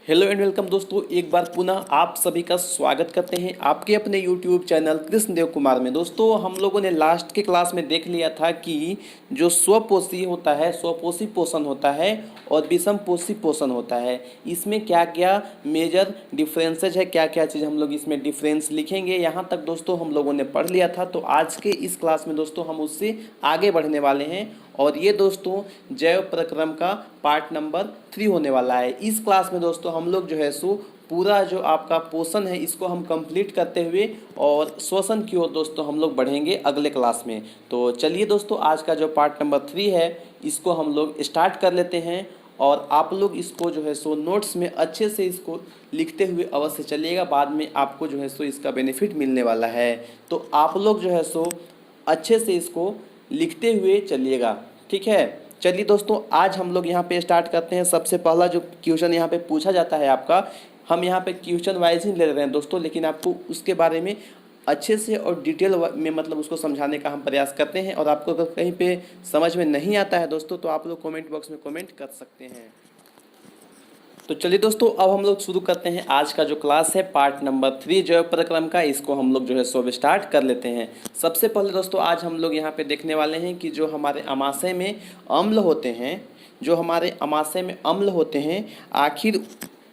Hello and welcome दोस्तों, एक बार पुनः आप सभी का स्वागत करते हैं आपके अपने यूट्यूब चैनल कृष्णदेव कुमार में। दोस्तों, हम लोगों ने लास्ट के क्लास में देख लिया था कि जो स्वपोषी होता है, स्वपोषी पोषण होता है और विषम पोषी पोषण होता है, इसमें क्या क्या मेजर डिफरेंसेज है, क्या क्या चीज़ हम लोग इसमें डिफरेंस लिखेंगे। यहाँ तक दोस्तों हम लोगों ने पढ़ लिया था। तो आज के इस क्लास में दोस्तों हम उससे आगे बढ़ने वाले हैं और ये दोस्तों जैव प्रक्रम का पार्ट नंबर 3 होने वाला है। इस क्लास में दोस्तों हम लोग जो है सो पूरा जो आपका पोषण है इसको हम कंप्लीट करते हुए और श्वसन की ओर दोस्तों हम लोग बढ़ेंगे अगले क्लास में। तो चलिए दोस्तों, आज का जो पार्ट नंबर 3 है इसको हम लोग स्टार्ट कर लेते हैं और आप लोग इसको जो है सो नोट्स में अच्छे से इसको लिखते हुए अवश्य चलिएगा। बाद में आपको जो है सो इसका बेनिफिट मिलने वाला है। तो आप लोग जो है सो अच्छे से इसको लिखते हुए चलिएगा, ठीक है। चलिए दोस्तों, आज हम लोग यहाँ पे स्टार्ट करते हैं। सबसे पहला जो क्वेश्चन यहाँ पे पूछा जाता है आपका, हम यहाँ पे क्वेश्चन वाइज ही ले रहे हैं दोस्तों, लेकिन आपको उसके बारे में अच्छे से और डिटेल में मतलब उसको समझाने का हम प्रयास करते हैं। और आपको अगर कहीं पे समझ में नहीं आता है दोस्तों तो आप लोग कमेंट बॉक्स में कमेंट कर सकते हैं। तो चलिए दोस्तों, अब हम लोग शुरू करते हैं आज का जो क्लास है पार्ट नंबर 3 जैव प्रक्रम का। इसको हम लोग जो है सो स्टार्ट कर लेते हैं। सबसे पहले दोस्तों आज हम लोग यहाँ पे देखने वाले हैं कि जो हमारे अमाशय में अम्ल होते हैं, जो हमारे अमाशय में अम्ल होते हैं, आखिर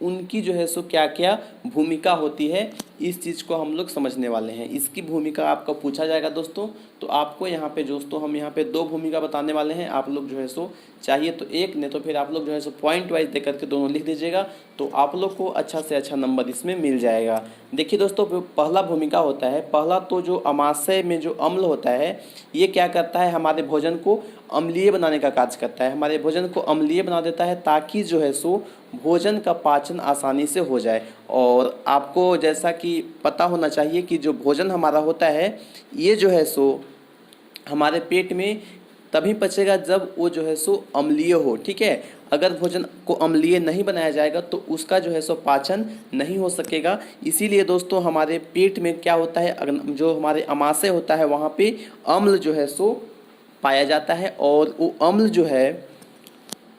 उनकी जो है सो क्या क्या भूमिका होती है, इस चीज़ को हम लोग समझने वाले हैं। इसकी भूमिका आपका पूछा जाएगा दोस्तों। तो आपको यहाँ पे दोस्तों हम यहाँ पे 2 भूमिका बताने वाले हैं। आप लोग जो है सो चाहिए तो एक, नहीं तो फिर आप लोग जो है सो पॉइंट वाइज दे करके दोनों लिख दीजिएगा, तो आप लोग को अच्छा से अच्छा नंबर इसमें मिल जाएगा। देखिए दोस्तों, पहला भूमिका होता है, पहला तो जो अमाशय में जो अम्ल होता है ये क्या करता है, हमारे भोजन को अम्लीय बनाने का कार्य करता है। हमारे भोजन को अम्लीय बना देता है ताकि जो है सो भोजन का पाचन आसानी से हो जाए। और आपको जैसा कि पता होना चाहिए कि जो भोजन हमारा होता है ये जो है सो हमारे पेट में तभी पचेगा जब वो जो है सो अम्लीय हो, ठीक है। अगर भोजन को अम्लीय नहीं बनाया जाएगा तो उसका जो है सो पाचन नहीं हो सकेगा। इसीलिए दोस्तों हमारे पेट में क्या होता है, जो हमारे अमाशय होता है वहाँ पे अम्ल जो है सो पाया जाता है और वो अम्ल जो है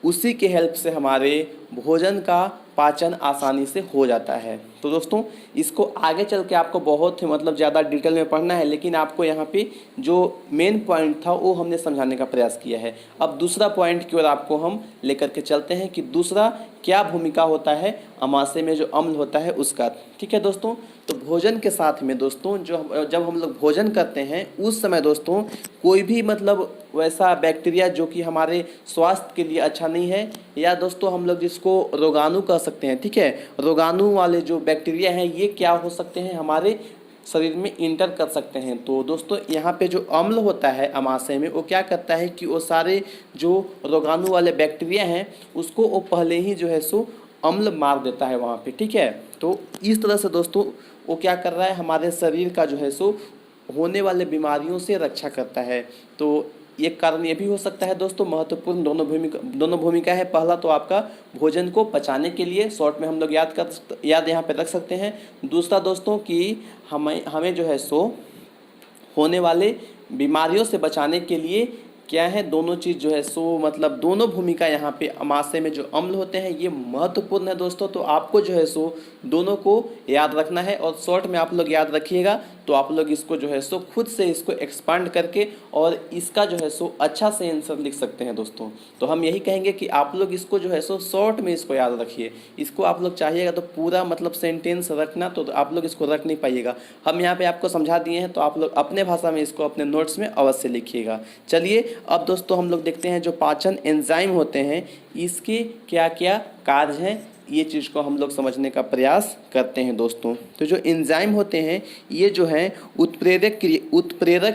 उसी के हेल्प से हमारे भोजन का पाचन आसानी से हो जाता है। तो दोस्तों इसको आगे चल के आपको बहुत मतलब ज़्यादा डिटेल में पढ़ना है, लेकिन आपको यहाँ पे जो मेन पॉइंट था वो हमने समझाने का प्रयास किया है। अब दूसरा पॉइंट की ओर आपको हम लेकर के चलते हैं कि दूसरा क्या भूमिका होता है अमाशय में जो अम्ल होता है उसका, ठीक है दोस्तों। तो भोजन के साथ में दोस्तों जब हम लोग भोजन करते हैं उस समय दोस्तों कोई भी मतलब वैसा बैक्टीरिया जो कि हमारे स्वास्थ्य के लिए अच्छा नहीं है, या दोस्तों हम लोग जिसको रोगाणु कह सकते हैं, ठीक है, रोगाणु वाले जो बैक्टीरिया हैं ये क्या हो सकते हैं, हमारे शरीर में इंटर कर सकते हैं। तो दोस्तों यहाँ पे जो अम्ल होता है अमाशय में वो क्या करता है कि वो सारे जो रोगाणु वाले बैक्टीरिया हैं उसको वो पहले ही जो है सो अम्ल मार देता है वहाँ पे, ठीक है। तो इस तरह से दोस्तों वो क्या कर रहा है, हमारे शरीर का जो है सो होने वाले बीमारियों से रक्षा करता है। तो एक कारण ये भी हो सकता है दोस्तों, महत्वपूर्ण दोनों भूमिका है। पहला तो आपका भोजन को पचाने के लिए, शॉर्ट में हम लोग याद यहाँ पे रख सकते हैं। दूसरा दोस्तों कि हमें जो है सो होने वाले बीमारियों से बचाने के लिए क्या है, दोनों चीज़ जो है सो मतलब दोनों भूमिका यहाँ पे अमाशय में जो अम्ल होते हैं ये महत्वपूर्ण है दोस्तों। तो आपको जो है सो दोनों को याद रखना है और शॉर्ट में आप लोग याद रखिएगा तो आप लोग इसको जो है सो खुद से इसको एक्सपांड करके और इसका जो है सो अच्छा से आंसर लिख सकते हैं दोस्तों। तो हम यही कहेंगे कि आप लोग इसको जो है सो शॉर्ट में इसको याद रखिए। इसको आप लोग चाहिएगा तो पूरा मतलब सेंटेंस रखना, तो आप लोग इसको रख नहीं पाइएगा। हम यहाँ पे आपको समझा दिए हैं तो आप लोग अपने भाषा में इसको अपने नोट्स में अवश्य लिखिएगा। चलिए अब दोस्तों हम लोग देखते हैं जो पाचन एंजाइम होते हैं इसके क्या क्या कार्य हैं, ये चीज़ को हम लोग समझने का प्रयास करते हैं दोस्तों। तो जो एंजाइम होते हैं ये जो हैं उत्प्रेरक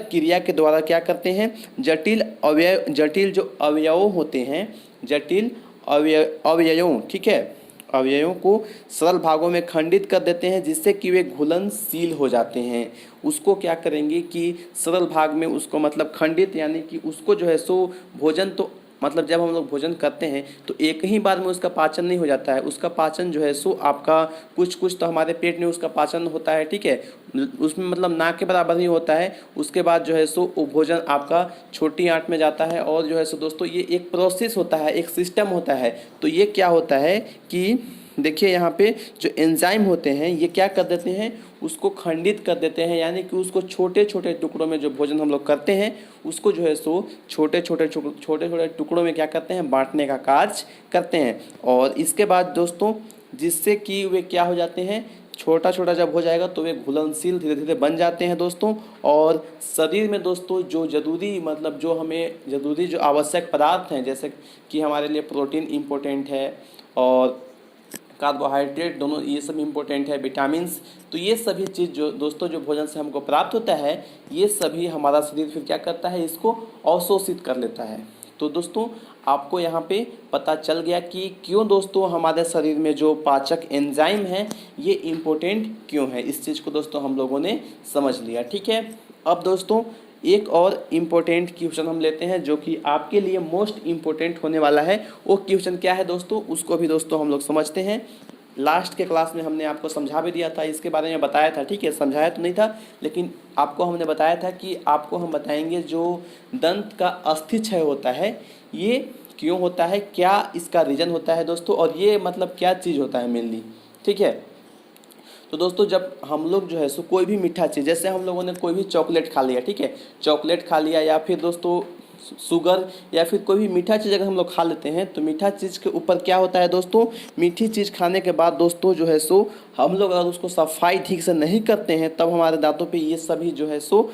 क्रिया के द्वारा क्या करते हैं, जटिल जो अवयव होते हैं, जटिल अवयवों, ठीक है, अवयवों को सरल भागों में खंडित कर देते हैं जिससे कि वे घुलनशील हो जाते हैं। उसको क्या करेंगे कि सरल भाग में उसको मतलब खंडित, यानी कि उसको जो है सो भोजन तो मतलब जब हम लोग भोजन करते हैं तो एक ही बार में उसका पाचन नहीं हो जाता है। उसका पाचन जो है सो आपका कुछ तो हमारे पेट में उसका पाचन होता है, ठीक है, उसमें मतलब ना के बराबर ही होता है। उसके बाद जो है सो वो भोजन आपका छोटी आंत में जाता है और जो है सो दोस्तों ये एक प्रोसेस होता है, एक सिस्टम होता है। तो ये क्या होता है कि देखिए यहाँ पे जो एंजाइम होते हैं ये क्या कर देते हैं, उसको खंडित कर देते हैं, यानी कि उसको छोटे छोटे टुकड़ों में जो भोजन हम लोग करते हैं उसको जो है सो छोटे छोटे टुकड़ों में क्या करते हैं, बांटने का कार्य करते हैं। और इसके बाद दोस्तों जिससे कि वे क्या हो जाते हैं, छोटा छोटा जब हो जाएगा तो वे घुलनशील धीरे धीरे बन जाते हैं दोस्तों। और शरीर में दोस्तों जो ज़रूरी मतलब जो हमें ज़रूरी जो आवश्यक पदार्थ हैं, जैसे कि हमारे लिए प्रोटीन इम्पोर्टेंट है और कार्बोहाइड्रेट दोनों ये सब इम्पोर्टेंट है, विटामिन्स, तो ये सभी चीज़ जो दोस्तों जो भोजन से हमको प्राप्त होता है ये सभी हमारा शरीर फिर क्या करता है, इसको अवशोषित कर लेता है। तो दोस्तों आपको यहाँ पे पता चल गया कि क्यों दोस्तों हमारे शरीर में जो पाचक एंजाइम है ये इम्पोर्टेंट क्यों है। इस चीज़ को दोस्तों हम लोगों ने समझ लिया, ठीक है। अब दोस्तों एक और इम्पोर्टेंट क्वेश्चन हम लेते हैं जो कि आपके लिए मोस्ट इम्पोर्टेंट होने वाला है। वो क्वेश्चन क्या है दोस्तों, उसको भी दोस्तों हम लोग समझते हैं। लास्ट के क्लास में हमने आपको समझा भी दिया था, इसके बारे में बताया था, ठीक है, समझाया तो नहीं था लेकिन आपको हमने बताया था कि आपको हम बताएंगे जो दंत का अस्थि क्षय होता है ये क्यों होता है, क्या इसका रीज़न होता है दोस्तों, और ये मतलब क्या चीज़ होता है मेनली, ठीक है। तो दोस्तों जब हम लोग जो है सो कोई भी मीठा चीज़, जैसे हम लोगों ने कोई भी चॉकलेट खा लिया, ठीक है, चॉकलेट खा लिया या फिर दोस्तों शुगर या फिर कोई भी मीठा चीज़ अगर हम लोग खा लेते हैं तो मीठा चीज़ के ऊपर क्या होता है दोस्तों, मीठी चीज़ खाने के बाद दोस्तों जो है सो हम लोग अगर उसको सफाई ठीक से नहीं करते हैं तब हमारे दांतों पे ये सभी जो है सो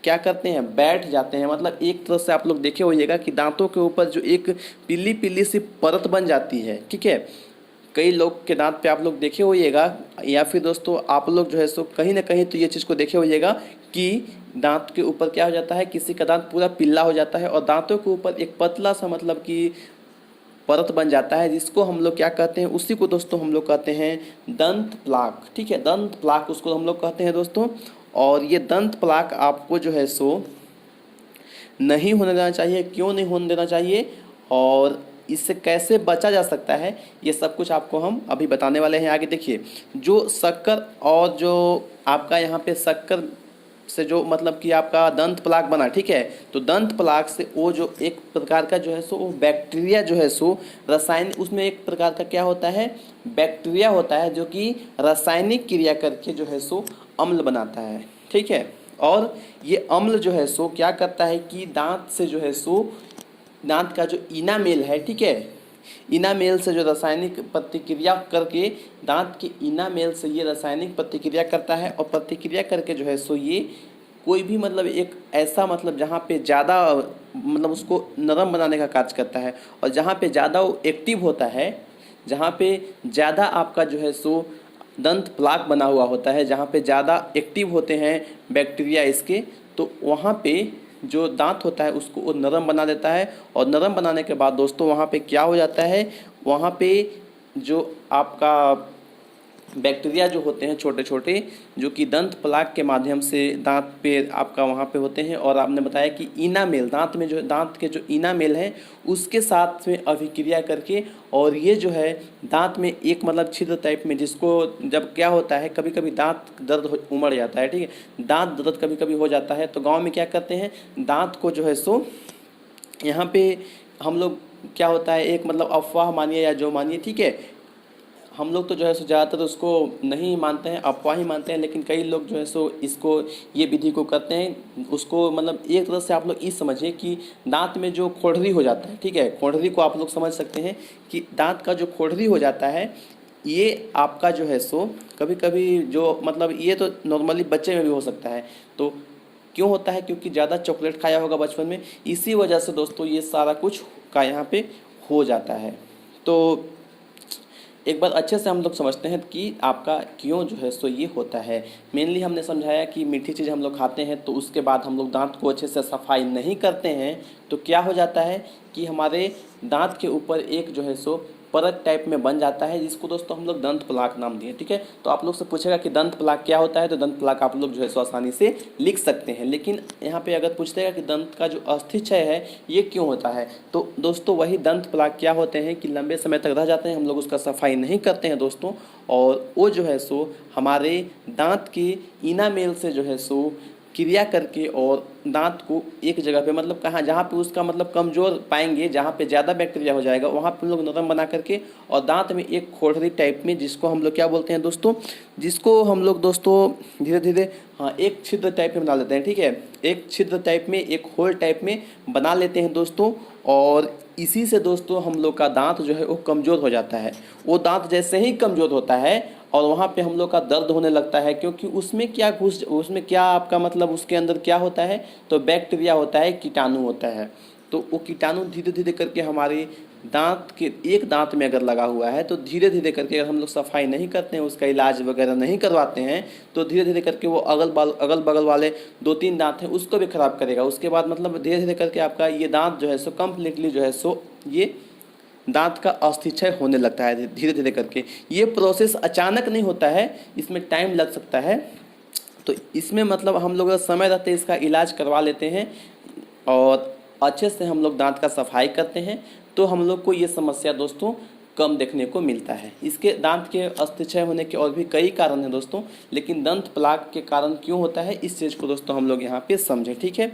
क्या करते हैं, बैठ जाते हैं। मतलब एक तरह से आप लोग देखे होइएगा कि दांतों के ऊपर जो एक पीली पीली सी परत बन जाती है, ठीक है। कई लोग के दांत पे आप लोग देखे होइएगा या फिर दोस्तों आप लोग जो है सो कहीं ना कहीं तो ये चीज़ को देखे होइएगा कि दांत के ऊपर क्या हो जाता है, किसी का दांत पूरा पीला हो जाता है और दांतों के ऊपर एक पतला सा मतलब कि परत बन जाता है, जिसको हम लोग क्या कहते हैं, उसी को दोस्तों हम लोग कहते हैं दंत प्लाक, ठीक है, दंत प्लाक उसको हम लोग कहते हैं दोस्तों। और ये दंत प्लाक आपको जो है सो नहीं होने देना चाहिए। क्यों नहीं होने देना चाहिए और इससे कैसे बचा जा सकता है, ये सब कुछ आपको हम अभी बताने वाले हैं। आगे देखिए, जो शक्कर और जो आपका यहाँ पे शक्कर से जो मतलब कि आपका दंत प्लाक बना, ठीक है, तो दंत प्लाक से वो जो एक प्रकार का जो है सो वो बैक्टीरिया जो है सो रासायनिक, उसमें एक प्रकार का क्या होता है, बैक्टीरिया होता है जो कि रासायनिक क्रिया करके जो है सो अम्ल बनाता है, ठीक है। और ये अम्ल जो है सो क्या करता है कि दांत से जो है सो दांत का जो इनामेल है, ठीक है, इनामेल से जो रासायनिक प्रतिक्रिया करके दांत के इनामेल से ये रासायनिक प्रतिक्रिया करता है और प्रतिक्रिया करके जो है सो ये कोई भी मतलब एक ऐसा मतलब जहाँ पे ज़्यादा मतलब उसको नरम बनाने का कार्य करता है और जहाँ पे ज़्यादा वो एक्टिव होता है, जहाँ पे ज़्यादा आपका जो है सो दंत प्लाक बना हुआ होता है, जहाँ पे ज़्यादा एक्टिव होते हैं बैक्टीरिया इसके, तो वहाँ पे जो दांत होता है उसको वो नरम बना देता है। और नरम बनाने के बाद दोस्तों वहाँ पे क्या हो जाता है, वहाँ पे जो आपका बैक्टीरिया जो होते हैं छोटे छोटे जो कि दंत प्लाक के माध्यम से दांत पे आपका वहाँ पे होते हैं, और आपने बताया कि इनामेल दांत में जो दांत के जो इनामेल है उसके साथ में अभिक्रिया करके, और ये जो है दांत में एक मतलब छिद्र टाइप में, जिसको जब क्या होता है कभी कभी दांत दर्द उमड़ जाता है, ठीक है, दांत दर्द कभी कभी हो जाता है, तो गाँव में क्या करते हैं दांत को जो है सो यहाँ पे हम लोग क्या होता है एक मतलब अफवाह मानिए या जो मानिए, ठीक है, हम लोग तो जो है सो ज़्यादातर उसको नहीं मानते हैं, अफवाह ही मानते हैं, लेकिन कई लोग जो है सो इसको ये विधि को करते हैं। उसको मतलब एक तरह से आप लोग ये समझिए कि दांत में जो खोड़री हो जाता है, ठीक है, खोड़री को आप लोग समझ सकते हैं कि दांत का जो खोड़री हो जाता है ये आपका जो है सो कभी कभी जो मतलब ये तो नॉर्मली बच्चे में भी हो सकता है। तो क्यों होता है, क्योंकि ज़्यादा चॉकलेट खाया होगा बचपन में, इसी वजह से दोस्तों ये सारा कुछ का यहाँ पे हो जाता है। तो एक बार अच्छे से हम लोग समझते हैं कि आपका क्यों जो है सो ये होता है। मेनली हमने समझाया कि मीठी चीज़ हम लोग खाते हैं तो उसके बाद हम लोग दांत को अच्छे से सफाई नहीं करते हैं तो क्या हो जाता है कि हमारे दांत के ऊपर एक जो है सो परत टाइप में बन जाता है, जिसको दोस्तों हम लोग दंत प्लाक नाम दिए, ठीक है। तो आप लोग से पूछेगा कि दंत प्लाक क्या होता है, तो दंत प्लाक आप लोग जो है सो आसानी से लिख सकते हैं। लेकिन यहाँ पे अगर पूछतेगा कि दंत का जो अस्थि क्षय है ये क्यों होता है, तो दोस्तों वही दंत प्लाक क्या होते हैं कि लंबे समय तक रह जाते हैं, हम लोग उसका सफाई नहीं करते हैं दोस्तों, और वो जो है सो हमारे दांत के इनामेल से जो है सो क्रिया करके और दांत को एक जगह पे मतलब कहाँ जहाँ पे उसका मतलब कमज़ोर पाएंगे, जहाँ पे ज़्यादा बैक्टीरिया हो जाएगा वहाँ पे हम लोग नरम बना करके और दांत में एक खोखली टाइप में, जिसको हम लोग क्या बोलते हैं दोस्तों, जिसको हम लोग दोस्तों धीरे धीरे हाँ एक छिद्र टाइप में बना लेते हैं। ठीक है, एक छिद्र टाइप में, एक होल टाइप में बना लेते हैं दोस्तों। और इसी से दोस्तों हम लोग का दांत जो है वो कमज़ोर हो जाता है। वो दांत जैसे ही कमज़ोर होता है और वहाँ पे हम लोग का दर्द होने लगता है, क्योंकि उसमें क्या आपका मतलब उसके अंदर क्या होता है, तो बैक्टीरिया होता है, कीटाणु होता है। तो वो कीटाणु धीरे धीरे करके हमारे दांत के एक दांत में अगर लगा हुआ है तो धीरे धीरे करके अगर हम लोग सफाई नहीं करते हैं, उसका इलाज वगैरह नहीं करवाते हैं, तो धीरे धीरे करके वो अगल बगल वाले 2-3 दांत हैं उसको भी खराब करेगा। उसके बाद मतलब धीरे धीरे करके आपका ये दांत जो है सो कम्प्लीटली जो है सो ये दांत का अस्थिक्षय होने लगता है धीरे धीरे करके। ये प्रोसेस अचानक नहीं होता है, इसमें टाइम लग सकता है। तो इसमें मतलब हम लोग समय रहते इसका इलाज करवा लेते हैं और अच्छे से हम लोग दांत का सफाई करते हैं, तो हम लोग को ये समस्या दोस्तों कम देखने को मिलता है। इसके दांत के अस्थिक्षय होने के और भी कई कारण हैं दोस्तों, लेकिन दंत प्लाक के कारण क्यों होता है इस चीज़ को दोस्तों हम लोग यहाँ पे समझें। ठीक है,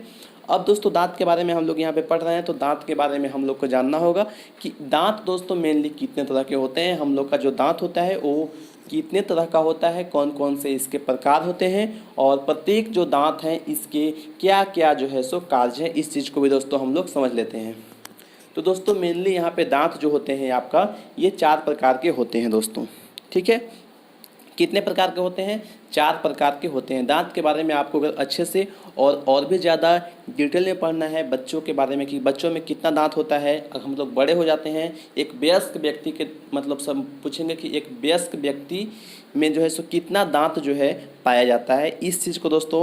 अब दोस्तों दांत के बारे में हम लोग यहाँ पे पढ़ रहे हैं, तो दांत के बारे में हम लोग को जानना होगा कि दांत दोस्तों मेनली कितने तरह के होते हैं। हम लोग का जो दांत होता है वो कितने तरह का होता है, कौन कौन से इसके प्रकार होते हैं, और प्रत्येक जो दांत हैं इसके क्या क्या जो है सो कार्य है, इस चीज़ को भी दोस्तों हम लोग समझ लेते हैं। तो दोस्तों मेनली यहाँ पे दांत जो होते हैं आपका ये 4 प्रकार के होते हैं दोस्तों। ठीक है, कितने प्रकार के होते हैं, 4 प्रकार के होते हैं। दांत के बारे में आपको अगर अच्छे से और भी ज़्यादा डिटेल में पढ़ना है बच्चों के बारे में कि बच्चों में कितना दांत होता है, अगर हम लोग बड़े हो जाते हैं, एक वयस्क व्यक्ति के मतलब सब पूछेंगे कि एक वयस्क व्यक्ति में जो है सो कितना दांत जो है पाया जाता है, इस चीज़ को दोस्तों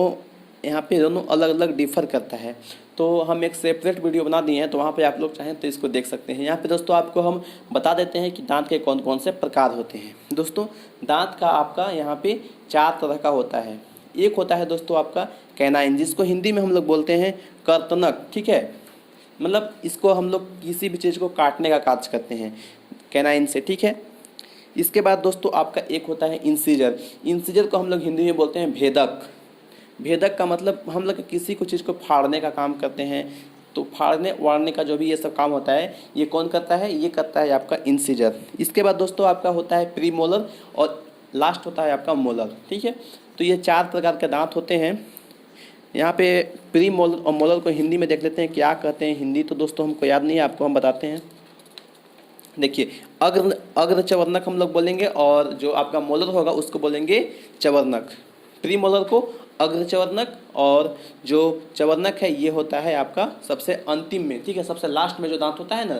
यहाँ पे दोनों अलग अलग डिफ़र करता है। तो हम एक सेपरेट वीडियो बना दिए हैं, तो वहाँ पे आप लोग चाहें तो इसको देख सकते हैं। यहाँ पे दोस्तों आपको हम बता देते हैं कि दांत के कौन कौन से प्रकार होते हैं। दोस्तों दांत का आपका यहाँ पे 4 तरह का होता है। एक होता है दोस्तों आपका कैनाइन, जिसको हिंदी में हम लोग बोलते हैं कर्तनक। ठीक है, मतलब इसको हम लोग किसी भी चीज़ को काटने का कार्य करते हैं कैनाइन से। ठीक है, इसके बाद दोस्तों आपका एक होता है इंसीजर। इंसीजर को हम लोग हिंदी में बोलते हैं भेदक। भेदक का मतलब हम लोग किसी को चीज़ को फाड़ने का काम करते हैं, तो फाड़ने वाड़ने का जो भी ये सब काम होता है ये कौन करता है, ये करता है आपका इंसीजर। इसके बाद दोस्तों आपका होता है प्री मोलर और लास्ट होता है आपका मोलर। ठीक है, तो ये 4 प्रकार के दांत होते हैं। यहाँ पे प्री मोलर और मोलर को हिंदी में देख लेते हैं क्या कहते हैं। हिंदी तो दोस्तों हमको याद नहीं है, आपको हम बताते हैं। देखिए अग्र चवर्णक हम लोग बोलेंगे और जो आपका मोलर होगा उसको बोलेंगे चवर्णक। प्री मोलर को अग्र चवर्णक और जो चवर्णक है ये होता है आपका सबसे अंतिम में। ठीक है, सबसे लास्ट में जो दांत होता है ना,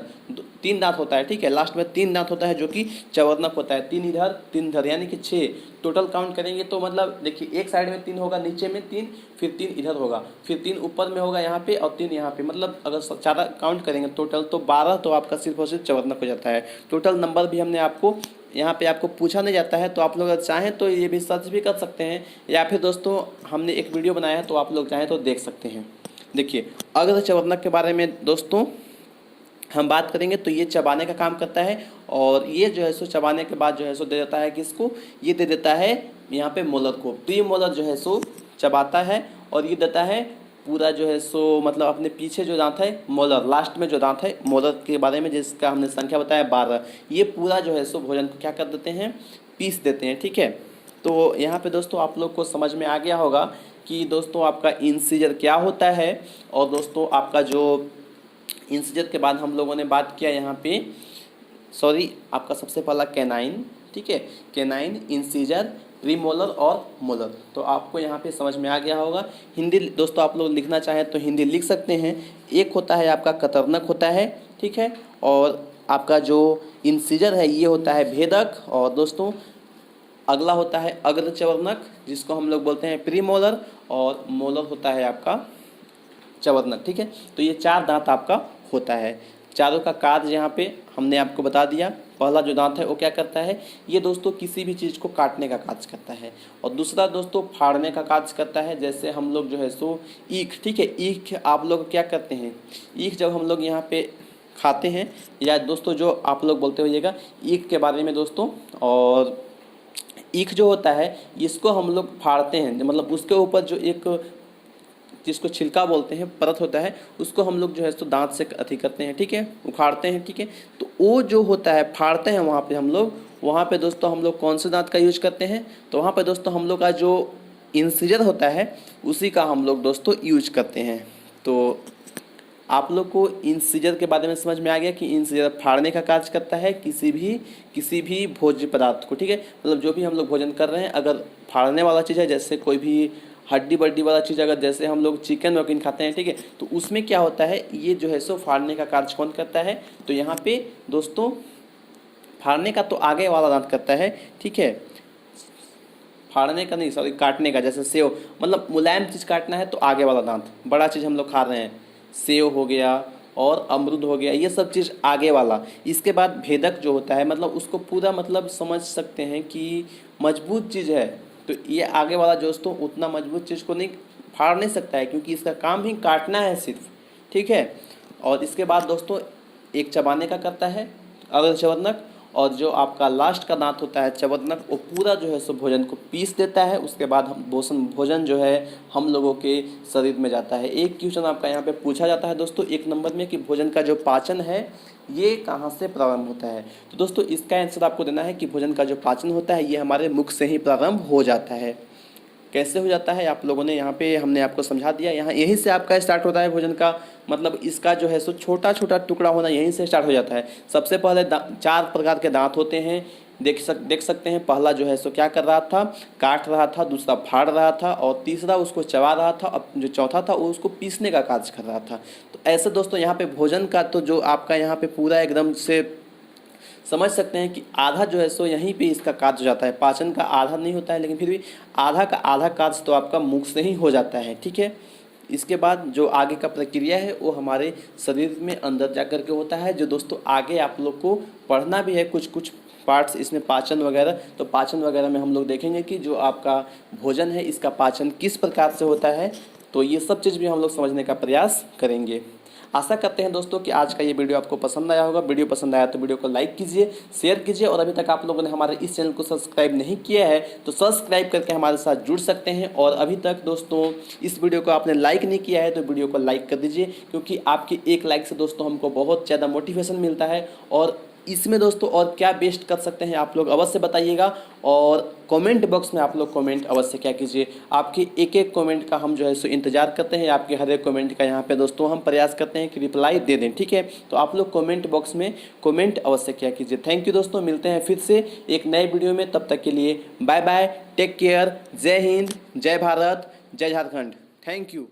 3 दांत होता है। ठीक है, लास्ट में 3 दांत होता है जो कि चवर्णक होता है। 3 इधर 3 इधर, यानी कि 6 टोटल काउंट करेंगे तो मतलब देखिए एक साइड में 3 होगा, नीचे में 3, फिर 3 इधर होगा, फिर 3 ऊपर में होगा यहाँ पे और 3 यहाँ पे। मतलब अगर ज़्यादा काउंट करेंगे टोटल तो 12 तो आपका सिर्फ और सिर्फ चवर्णक हो जाता है। टोटल नंबर भी हमने आपको यहाँ पे आपको पूछा नहीं जाता है, तो आप लोग अगर चाहें तो ये भी सर्च भी कर सकते हैं, या फिर दोस्तों हमने एक वीडियो बनाया है तो आप लोग चाहें तो देख सकते हैं। देखिए अग्र चवर्णक के बारे में दोस्तों हम बात करेंगे तो ये चबाने का काम करता है, और ये जो है सो चबाने के बाद जो है सो दे देता है किसको, ये दे देता है यहाँ पे मोलर को। प्री मोलर जो है सो चबाता है और ये देता है पूरा जो है सो मतलब अपने पीछे जो दांत है मोलर, लास्ट में जो दांत है मोलर के बारे में जिसका हमने संख्या बताया 12, ये पूरा जो है सो भोजन को क्या कर देते हैं, पीस देते हैं। ठीक है, तो यहाँ पे दोस्तों आप लोग को समझ में आ गया होगा कि दोस्तों आपका इंसीजर क्या होता है। और दोस्तों आपका जो इंसीजर के बाद हम लोगों ने बात किया यहाँ पे आपका सबसे पहला कैनाइन। ठीक है, कैनाइन, इंसीजर, प्रीमोलर और मोलर, तो आपको यहाँ पे समझ में आ गया होगा। हिंदी दोस्तों आप लोग लिखना चाहें तो हिंदी लिख सकते हैं। एक होता है आपका कतरनक होता है। ठीक है, और आपका जो इंसीजर है ये होता है भेदक, और दोस्तों अगला होता है अग्र चवर्णक जिसको हम लोग बोलते हैं प्रीमोलर, और मोलर होता है आपका चवर्णक। ठीक है, तो ये 4 दांत आपका होता है। चारों का कार्य यहाँ पे हमने आपको बता दिया। पहला जो दांत है वो क्या करता है, ये दोस्तों किसी भी चीज़ को काटने का कार्य करता है, और दूसरा दोस्तों फाड़ने का कार्य करता है। जैसे हम लोग जो है सो ईख, ठीक है, ईख आप लोग क्या करते हैं, ईख जब हम लोग यहाँ पे खाते हैं, या दोस्तों जो आप लोग बोलते होइएगा ईख के बारे में दोस्तों, और ईख जो होता है इसको हम लोग फाड़ते हैं, मतलब उसके ऊपर जो एक जिसको छिलका बोलते हैं, परत होता है, उसको हम लोग जो है सो दांत से अथी करते हैं, ठीक है, उखाड़ते हैं, ठीक है। तो वो जो होता है फाड़ते हैं वहाँ पे हम लोग, वहाँ पे दोस्तों हम लोग कौन से दांत का यूज करते हैं, तो वहाँ पे दोस्तों हम लोग का जो इंसिजर होता है उसी का हम लोग दोस्तों यूज करते हैं। तो आप लोग को इंसिजर के बारे में समझ में आ गया कि इंसिजर फाड़ने का कार्य करता है किसी भी भोज्य पदार्थ को, ठीक है। मतलब जो भी हम लोग भोजन कर रहे हैं, अगर फाड़ने वाला चीज़ है, जैसे कोई भी हड्डी बड्डी वाला चीज़, अगर जैसे हम लोग चिकन वकिन खाते हैं, ठीक है, तो उसमें क्या होता है, ये जो है सो फाड़ने का कार्य कौन करता है, तो यहाँ पे दोस्तों फाड़ने का तो आगे वाला दांत करता है, ठीक है, फाड़ने का नहीं, सॉरी, काटने का। जैसे सेव, मतलब मुलायम चीज़ काटना है तो आगे वाला दांत, बड़ा चीज़ हम लोग खा रहे हैं, सेव हो गया और अमरूद हो गया, ये सब चीज़ आगे वाला। इसके बाद भेदक जो होता है, मतलब उसको पूरा मतलब समझ सकते हैं कि मजबूत चीज़ है, तो ये आगे वाला दोस्तों उतना मजबूत चीज़ को नहीं फाड़ नहीं सकता है, क्योंकि इसका काम ही काटना है सिर्फ, ठीक है। और इसके बाद दोस्तों एक चबाने का करता है अग्र चवर्णक, और जो आपका लास्ट का दांत होता है चबदनक, वो पूरा जो है सो भोजन को पीस देता है। उसके बाद हम भोजन जो है हम लोगों के शरीर में जाता है। एक क्वेश्चन आपका यहाँ पे पूछा जाता है दोस्तों 1 नंबर में कि भोजन का जो पाचन है ये कहाँ से प्रारंभ होता है, तो दोस्तों इसका आंसर आपको देना है कि भोजन का जो पाचन होता है ये हमारे मुख से ही प्रारंभ हो जाता है। कैसे हो जाता है आप लोगों ने यहाँ पे हमने आपको समझा दिया। यहाँ यहीं से आपका स्टार्ट होता है भोजन का, मतलब इसका जो है सो छोटा छोटा टुकड़ा होना यहीं से स्टार्ट हो जाता है। सबसे पहले 4 प्रकार के दांत होते हैं, देख सकते हैं। पहला जो है सो क्या कर रहा था, काट रहा था, दूसरा फाड़ रहा था, और तीसरा उसको चबा रहा था, और जो चौथा था वो उसको पीसने का कार्य कर रहा था। तो ऐसे दोस्तों यहाँ पे भोजन का तो जो आपका यहाँ पे पूरा एकदम से समझ सकते हैं कि आधा जो है सो यहीं पे इसका कार्य हो जाता है। पाचन का आधा नहीं होता है, लेकिन फिर भी आधा का आधा कार्य तो आपका मुख से ही हो जाता है, ठीक है। इसके बाद जो आगे का प्रक्रिया है वो हमारे शरीर में अंदर जा कर के होता है, जो दोस्तों आगे आप लोग को पढ़ना भी है कुछ कुछ पार्ट्स इसमें पाचन वगैरह। तो पाचन वगैरह में हम लोग देखेंगे कि जो आपका भोजन है इसका पाचन किस प्रकार से होता है, तो ये सब चीज़ भी हम लोग समझने का प्रयास करेंगे। आशा करते हैं दोस्तों कि आज का ये वीडियो आपको पसंद आया होगा। वीडियो पसंद आया तो वीडियो को लाइक कीजिए, शेयर कीजिए, और अभी तक आप लोगों ने हमारे इस चैनल को सब्सक्राइब नहीं किया है तो सब्सक्राइब करके हमारे साथ जुड़ सकते हैं। और अभी तक दोस्तों इस वीडियो को आपने लाइक नहीं किया है तो वीडियो को लाइक कर दीजिए, क्योंकि आपकी एक लाइक से दोस्तों हमको बहुत ज़्यादा मोटिवेशन मिलता है। और इसमें दोस्तों और क्या बेस्ट कर सकते हैं आप लोग अवश्य बताइएगा, और कमेंट बॉक्स में आप लोग कमेंट अवश्य क्या कीजिए। आपके एक एक कमेंट का हम जो है सो इंतजार करते हैं, आपके हर एक कमेंट का यहाँ पे दोस्तों हम प्रयास करते हैं कि रिप्लाई दे दें, ठीक है। तो आप लोग कमेंट बॉक्स में कमेंट अवश्य क्या कीजिए। थैंक यू दोस्तों, मिलते हैं फिर से एक नए वीडियो में, तब तक के लिए बाय बाय, टेक केयर, जय हिंद, जय भारत, जय झारखंड, थैंक यू।